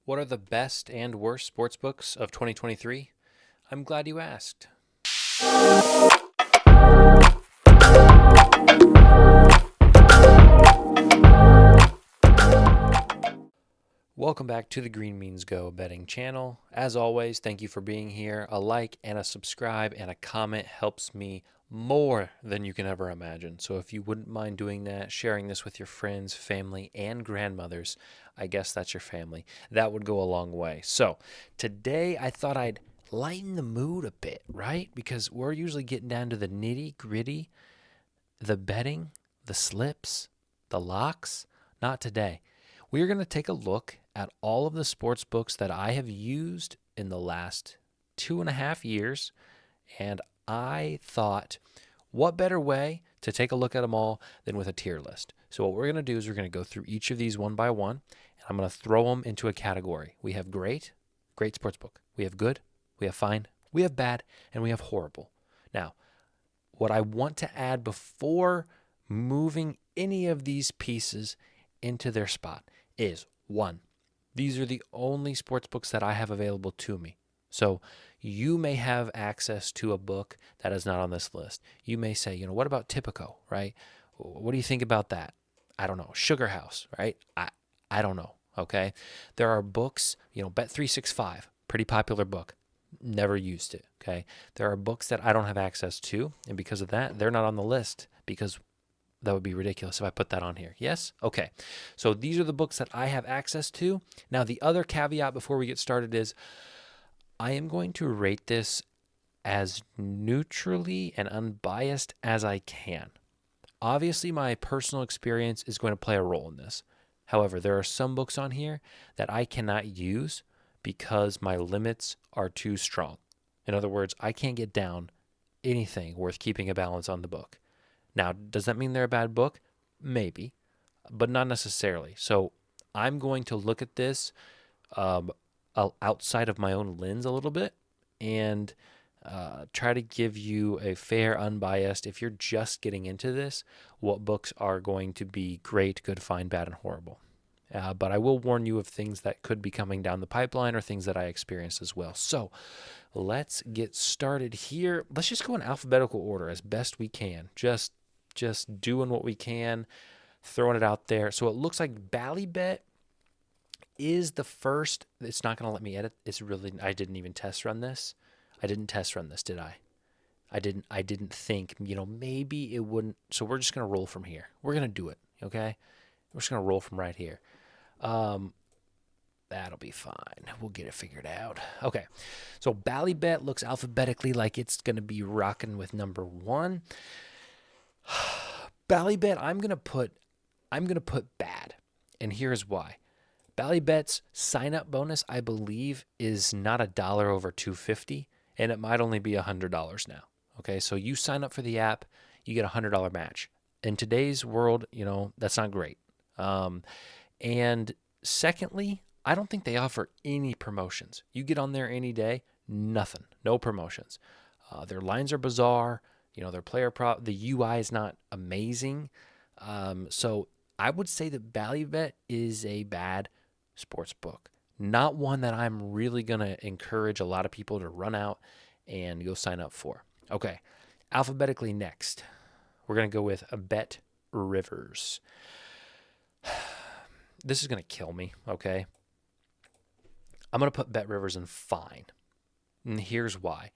What are the best and worst sportsbooks of 2023? I'm glad you asked. Welcome back to the Green Means Go betting channel. As always, thank you for being here. A like and a subscribe and a comment helps me more than you can ever imagine. So if you wouldn't mind doing that, sharing this with your friends, family, and grandmothers, I guess that's your family, that would go a long way. So today I thought I'd lighten the mood a bit, right? Because we're usually getting down to the nitty gritty, the betting, the slips, the locks. Not today. We're going to take a look at all of the sports books that I have used in the last 2.5 years. And I thought, what better way to take a look at them all than with a tier list? So what we're going to do is we're going to go through each of these one by one, and I'm going to throw them into a category. We have great sports book. We have good, we have fine, we have bad, and we have horrible. Now, what I want to add before moving any of these pieces into their spot is, one, these are the only sports books that I have available to me. So you may have access to a book that is not on this list. You may say, what about Tipico, right? What do you think about that? I don't know. Sugar House, right? I don't know, okay? There are books, Bet365, pretty popular book. Never used it, okay? There are books that I don't have access to, and because of that, they're not on the list because that would be ridiculous if I put that on here. Yes? Okay. So these are the books that I have access to. Now, the other caveat before we get started is I am going to rate this as neutrally and unbiased as I can. Obviously, my personal experience is going to play a role in this. However, there are some books on here that I cannot use because my limits are too strong. In other words, I can't get down anything worth keeping a balance on the book. Now, does that mean they're a bad book? Maybe, but not necessarily. So I'm going to look at this outside of my own lens a little bit and try to give you a fair, unbiased, if you're just getting into this, what books are going to be great, good, fine, bad, and horrible. But I will warn you of things that could be coming down the pipeline or things that I experienced as well. So let's get started here. Let's just go in alphabetical order as best we can. Just doing what we can, throwing it out there. So it looks like Bally Bet is the first. It's not going to let me edit. I didn't even test run this. I didn't test run this, did I? I didn't think, maybe it wouldn't. So we're just going to roll from here. We're going to do it, okay? We're just going to roll from right here. That'll be fine. We'll get it figured out. Okay. So Bally Bet looks alphabetically like it's going to be rocking with number 1. Bally Bet, I'm gonna put bad, and here's why. Bally Bet's sign-up bonus, I believe, is not $1 over $250, and it might only be $100 now. Okay, so you sign up for the app, you get a $100 match. In today's world, that's not great. And secondly, I don't think they offer any promotions. You get on there any day, nothing, no promotions. Their lines are bizarre. Their player the UI is not amazing. So I would say that Bally Bet is a bad sports book. Not one that I'm really going to encourage a lot of people to run out and go sign up for. Okay, alphabetically next, we're going to go with BetRivers. This is going to kill me, okay? I'm going to put BetRivers in fine. And here's why.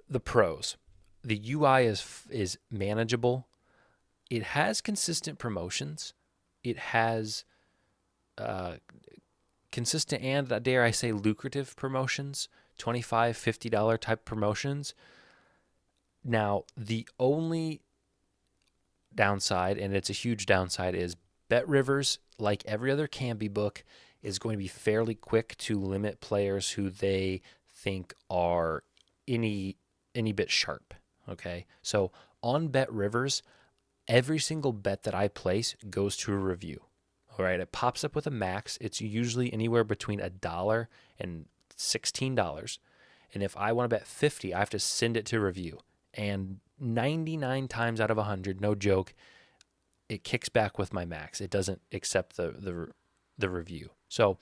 The pros. The UI is manageable. It has consistent promotions. It has consistent and, dare I say, lucrative promotions, $25, $50 type promotions. Now, the only downside, and it's a huge downside, is BetRivers, like every other Canby book, is going to be fairly quick to limit players who they think are any bit sharp. Okay, so on BetRivers, every single bet that I place goes to a review. All right, it pops up with a max. It's usually anywhere between $1 and $16. And if I want to bet 50, I have to send it to review. And 99 times out of 100, no joke, it kicks back with my max. It doesn't accept the review. So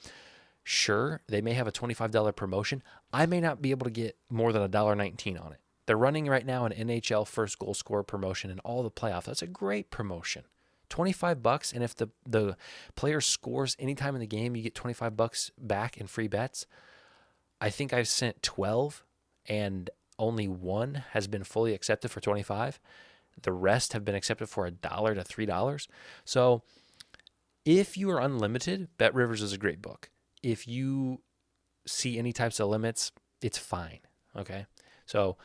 Sure, they may have a $25 promotion. I may not be able to get more than $1.19 on it. They're running right now an NHL first goal scorer promotion in all the playoffs. That's a great promotion. $25, and if the player scores anytime in the game, you get $25 back in free bets. I think I've sent 12, and only one has been fully accepted for 25. The rest have been accepted for $1 to $3. So if you are unlimited, BetRivers is a great book. If you see any types of limits, it's fine. Okay, so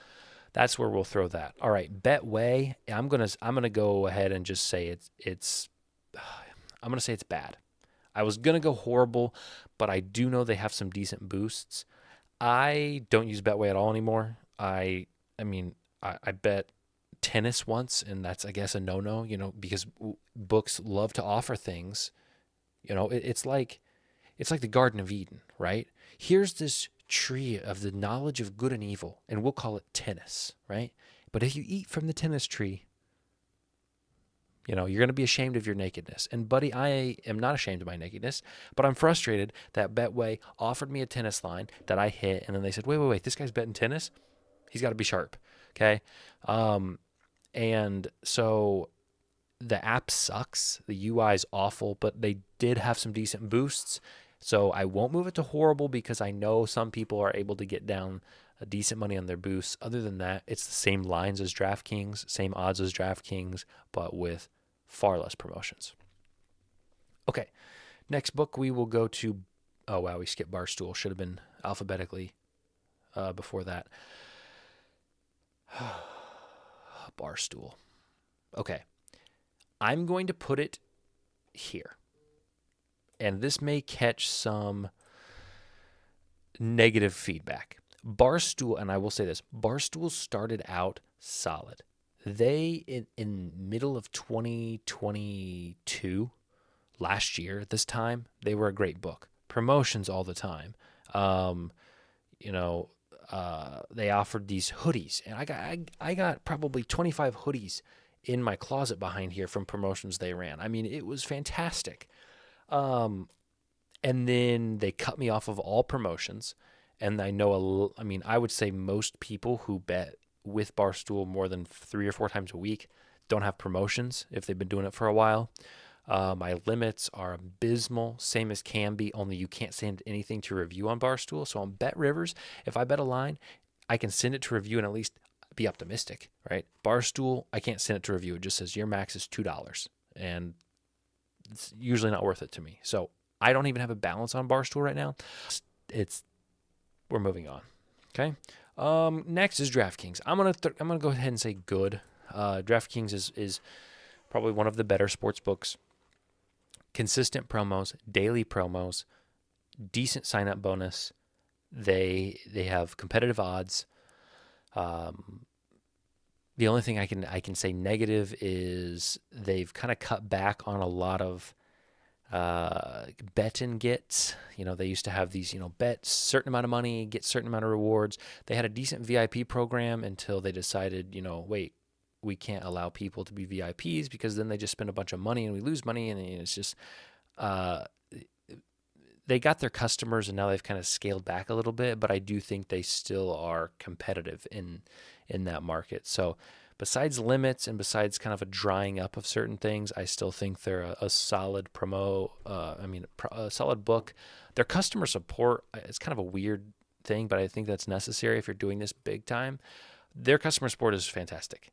that's where we'll throw that. All right, Betway. I'm gonna go ahead and just say it's I'm gonna say it's bad. I was gonna go horrible, but I do know they have some decent boosts. I don't use Betway at all anymore. I bet tennis once, and that's, I guess, a no-no, because books love to offer things. It's like the Garden of Eden, right? Here's this tree of the knowledge of good and evil, and we'll call it tennis, right? But if you eat from the tennis tree, you're going to be ashamed of your nakedness. And buddy, I am not ashamed of my nakedness, but I'm frustrated that Betway offered me a tennis line that I hit, and then they said, wait, this guy's betting tennis? He's got to be sharp, okay? And so the app sucks. The UI is awful, but they did have some decent boosts. So I won't move it to horrible because I know some people are able to get down a decent money on their boosts. Other than that, it's the same lines as DraftKings, same odds as DraftKings, but with far less promotions. Okay, next book we will go to, oh wow, we skipped Barstool. Should have been alphabetically before that. Barstool. Okay, I'm going to put it here. And this may catch some negative feedback. Barstool, and I will say this, Barstool started out solid. They, in middle of 2022, last year at this time, they were a great book. Promotions all the time. They offered these hoodies, and I got probably 25 hoodies in my closet behind here from promotions they ran. I mean, it was fantastic. And then they cut me off of all promotions. And I would say most people who bet with Barstool more than 3 or 4 times a week don't have promotions if they've been doing it for a while. My limits are abysmal, same as can be, only you can't send anything to review on Barstool. So on BetRivers, if I bet a line, I can send it to review and at least be optimistic, right? Barstool, I can't send it to review. It just says your max is $2. And it's usually not worth it to me. So I don't even have a balance on Barstool right now. We're moving on. Okay. Next is DraftKings. I'm gonna go ahead and say good. DraftKings is probably one of the better sports books. Consistent promos, daily promos, decent sign up bonus. They have competitive odds. The only thing I can say negative is they've kind of cut back on a lot of bet and gets. They used to have these, bet certain amount of money, get certain amount of rewards. They had a decent VIP program until they decided, wait, we can't allow people to be VIPs because then they just spend a bunch of money and we lose money. And it's just, they got their customers and now they've kind of scaled back a little bit, but I do think they still are competitive in that market. So besides limits and besides kind of a drying up of certain things, I still think they're a solid a solid book. Their customer support, it's kind of a weird thing, but I think that's necessary if you're doing this big time. Their customer support is fantastic.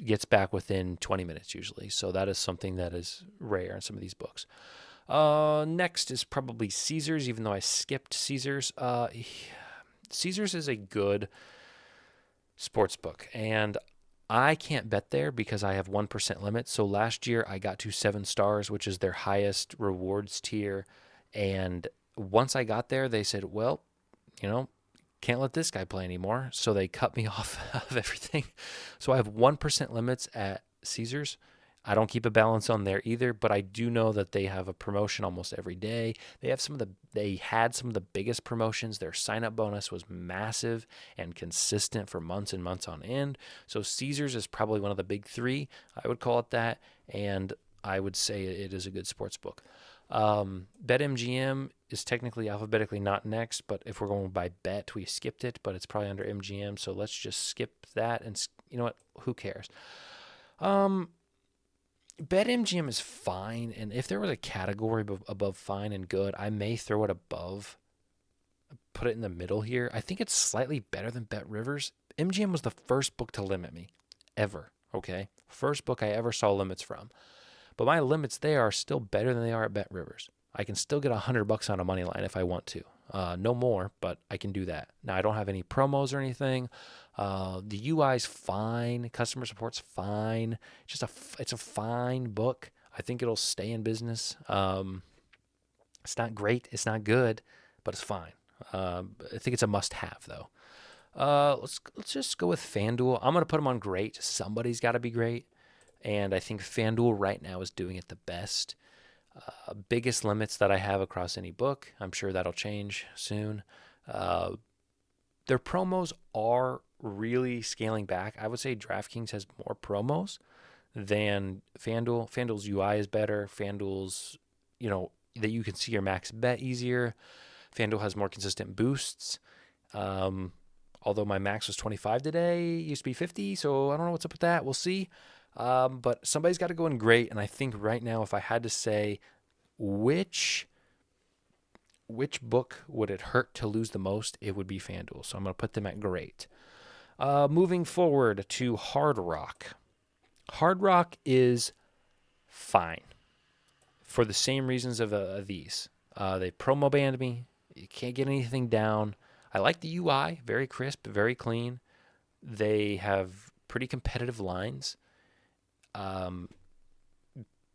Gets back within 20 minutes usually. So that is something that is rare in some of these books. Next is probably Caesars, even though I skipped Caesars. Caesars is a good sports book, and I can't bet there because I have 1% limit. So last year I got to 7 stars, which is their highest rewards tier. And once I got there, they said, well, can't let this guy play anymore. So they cut me off of everything. So I have 1% limits at Caesars. I don't keep a balance on there either, but I do know that they have a promotion almost every day. They had some of the biggest promotions. Their sign-up bonus was massive and consistent for months and months on end. So Caesars is probably one of the big 3. I would call it that, and I would say it is a good sports book. BetMGM is technically alphabetically not next, but if we're going by bet, we skipped it, but it's probably under MGM, so let's just skip that, and you know what? Who cares? BetMGM is fine, and if there was a category above fine and good, I may throw it above, put it in the middle here. I think it's slightly better than BetRivers. MGM was the first book to limit me, ever, okay? First book I ever saw limits from. But my limits there are still better than they are at BetRivers. I can still get $100 on a money line if I want to. No more, but I can do that. Now, I don't have any promos or anything. The UI's fine. Customer support's fine. It's a fine book. I think it'll stay in business. It's not great. It's not good, but it's fine. I think it's a must-have, though. Let's just go with FanDuel. I'm going to put them on great. Somebody's got to be great. And I think FanDuel right now is doing it the best. Biggest limits that I have across any book. I'm sure that'll change soon. Their promos are really scaling back. I would say DraftKings has more promos than FanDuel. FanDuel's UI is better. FanDuel's, that you can see your max bet easier. FanDuel has more consistent boosts. Although my max was 25 today, it used to be 50, so I don't know what's up with that. We'll see. But somebody's got to go in great, and I think right now, if I had to say which book would it hurt to lose the most, it would be FanDuel. So I'm going to put them at great. Moving forward to Hard Rock. Hard Rock is fine for the same reasons of these. They promo banned me. You can't get anything down. I like the UI, very crisp, very clean. They have pretty competitive lines.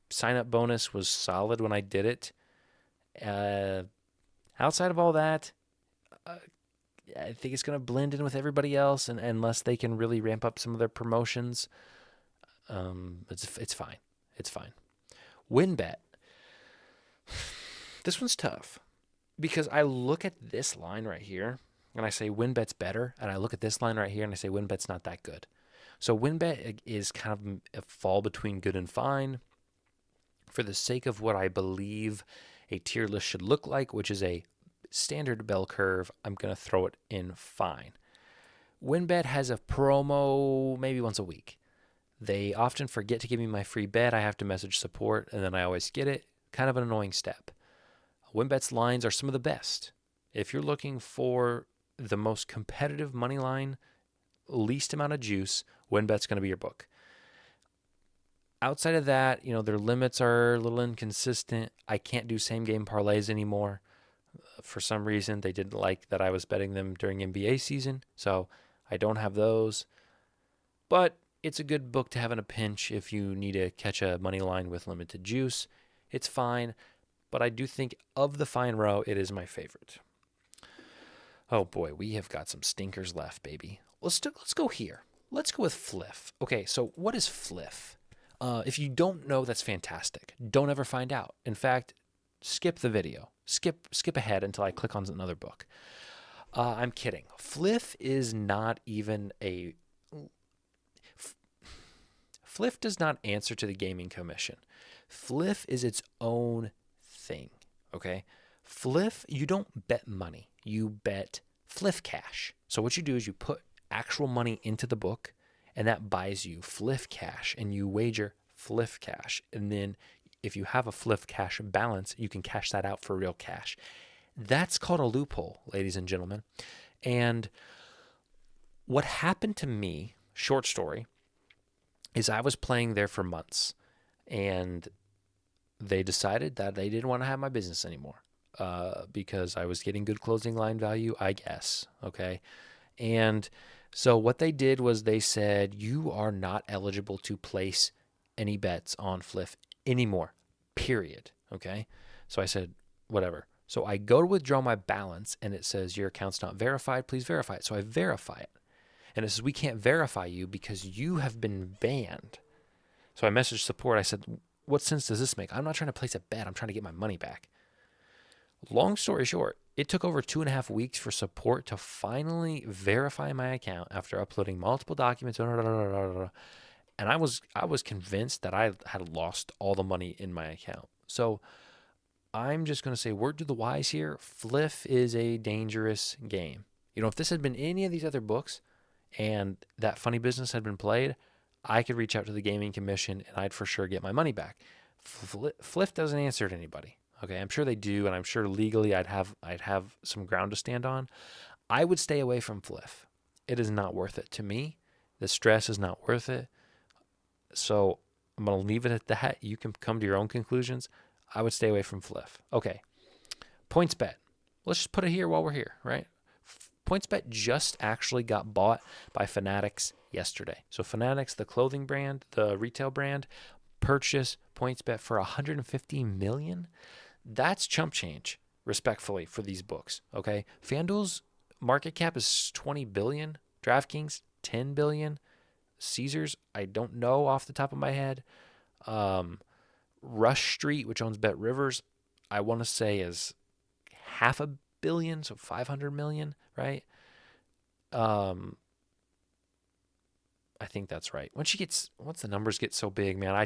Sign-up bonus was solid when I did it. Outside of all that, I think it's going to blend in with everybody else, and unless they can really ramp up some of their promotions, it's fine. It's fine. WynnBET. This one's tough because I look at this line right here and I say WynnBET's better, and I look at this line right here and I say WynnBET's not that good. So WynnBET is kind of a fall between good and fine. For the sake of what I believe a tier list should look like, which is a standard bell curve, I'm going to throw it in fine. WynnBET has a promo maybe once a week. They often forget to give me my free bet. I have to message support, and then I always get it. Kind of an annoying step. WynnBET's lines are some of the best. If you're looking for the most competitive money line, least amount of juice, WynnBET's going to be your book. Outside of that, their limits are a little inconsistent. I can't do same game parlays anymore. For some reason, they didn't like that I was betting them during NBA season, so I don't have those. But it's a good book to have in a pinch if you need to catch a money line with limited juice. It's fine, but I do think of the fine row, it is my favorite. Oh boy, we have got some stinkers left, baby. Let's go here. Let's go with Fliff. Okay, so what is Fliff? If you don't know, that's fantastic. Don't ever find out. In fact, skip the video. Skip ahead until I click on another book. I'm kidding. Fliff is not even a... Fliff does not answer to the Gaming Commission. Fliff is its own thing, okay? Fliff, you don't bet money. You bet Fliff cash. So what you do is you put actual money into the book, and that buys you Fliff cash, and you wager Fliff cash. And then if you have a Fliff cash balance, you can cash that out for real cash. That's called a loophole, ladies and gentlemen. And what happened to me, short story, is I was playing there for months, and they decided that they didn't want to have my business anymore because I was getting good closing line value, I guess, okay? And so what they did was they said, you are not eligible to place any bets on Fliff anymore, period, okay? So I said, whatever. So I go to withdraw my balance, and it says, your account's not verified, please verify it. So I verify it. And it says, we can't verify you because you have been banned. So I messaged support. I said, what sense does this make? I'm not trying to place a bet. I'm trying to get my money back. Long story short, it took over 2.5 weeks for support to finally verify my account after uploading multiple documents. And I was convinced that I had lost all the money in my account. So I'm just going to say word to the wise here. Fliff is a dangerous game. If this had been any of these other books and that funny business had been played, I could reach out to the gaming commission and I'd for sure get my money back. Fliff doesn't answer to anybody. Okay, I'm sure they do, and I'm sure legally I'd have some ground to stand on. I would stay away from Fliff. It is not worth it to me. The stress is not worth it. So I'm going to leave it at that. You can come to your own conclusions. I would stay away from Fliff. Okay. PointsBet. Let's just put it here while we're here, right? PointsBet just actually got bought by Fanatics yesterday. So Fanatics, the clothing brand, the retail brand, purchased PointsBet for $150 million. That's chump change, respectfully, for these books. Okay. FanDuel's market cap is $20 billion. DraftKings, $10 billion. Caesars, I don't know off the top of my head. Rush Street, which owns BetRivers, I want to say is $500 million, so $500 million, right? I think that's right. Once the numbers get so big, man, I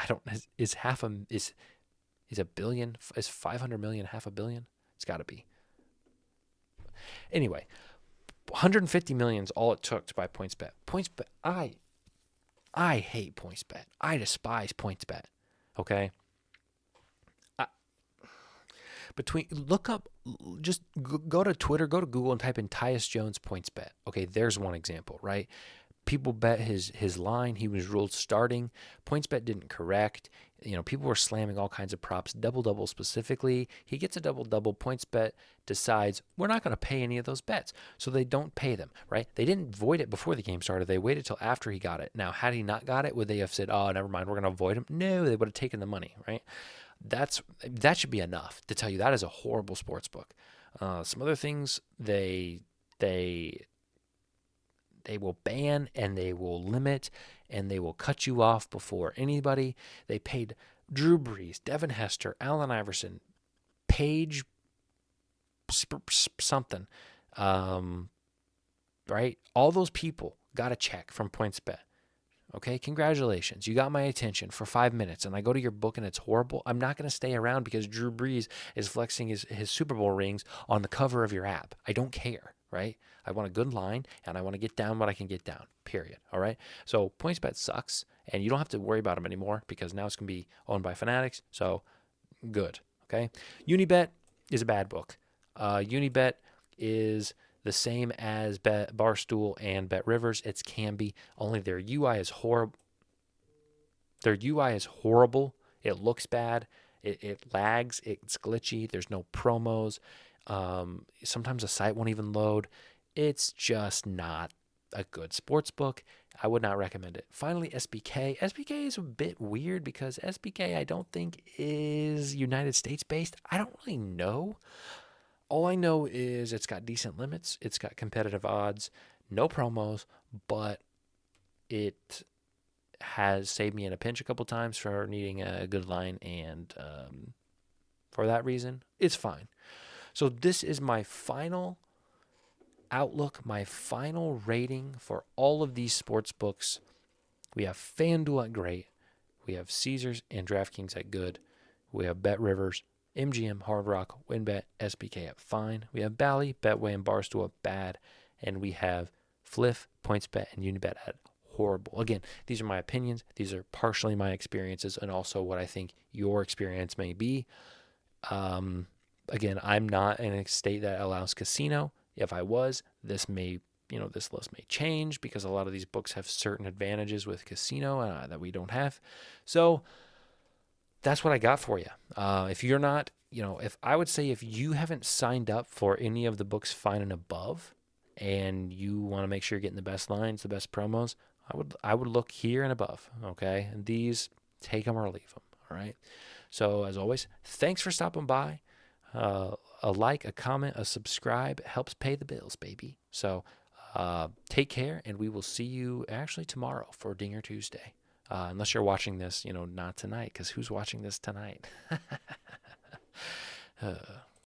don't. Is a billion? Is 500 million $500 million? It's got to be. Anyway, 150 million is all it took to buy PointsBet. PointsBet, I hate PointsBet. I despise PointsBet. Okay. Just go to Twitter, go to Google and type in Tyus Jones PointsBet. Okay, there's one example, right? People bet his line. He was ruled starting. PointsBet didn't correct. People were slamming all kinds of props, double-double specifically. He gets a double-double. PointsBet decides we're not going to pay any of those bets. So they don't pay them, right? They didn't void it before the game started. They waited till after he got it. Now, had he not got it, would they have said, oh, never mind, we're going to void him? No, they would have taken the money, right? That should be enough to tell you that is a horrible sports book. Some other things they will ban and they will limit and they will cut you off before anybody. They paid Drew Brees, Devin Hester, Allen Iverson, Paige something, right? All those people got a check from PointsBet. Okay, congratulations. You got my attention for 5 minutes and I go to your book and it's horrible. I'm not going to stay around because Drew Brees is flexing his Super Bowl rings on the cover of your app. I don't care, right? I want a good line and I want to get down what I can get down, period. All right? So PointsBet sucks and you don't have to worry about them anymore because now it's going to be owned by Fanatics. So good, okay? Unibet is a bad book. Unibet is the same as Barstool and BetRivers. It can be, only their UI is horrible. Their UI is horrible. It looks bad. It lags. It's glitchy. There's no promos. Sometimes the site won't even load. It's just not a good sports book. I would not recommend it. Finally, SBK. SBK is a bit weird because SBK I don't think is United States based. I don't really know. All I know is it's got decent limits, it's got competitive odds, no promos, but it has saved me in a pinch a couple times for needing a good line, and for that reason, it's fine. So this is my final outlook, my final rating for all of these sports books. We have FanDuel at great, we have Caesars and DraftKings at good, we have BetRivers, MGM, Hard Rock, WynnBET, SBK at fine. We have Bally, Betway, and Barstool at bad. And we have Fliff, PointsBet, and Unibet at horrible. Again, these are my opinions. These are partially my experiences and also what I think your experience may be. Again, I'm not in a state that allows casino. If I was, this list may change because a lot of these books have certain advantages with casino that we don't have. So that's what I got for you. If you're not, if you haven't signed up for any of the books fine and above, and you want to make sure you're getting the best lines, the best promos, I would look here and above. Okay, and these, take them or leave them. All right. So as always, thanks for stopping by. A like, a comment, a subscribe helps pay the bills, baby. So take care, and we will see you actually tomorrow for Dinger Tuesday. Unless you're watching this, not tonight, because who's watching this tonight?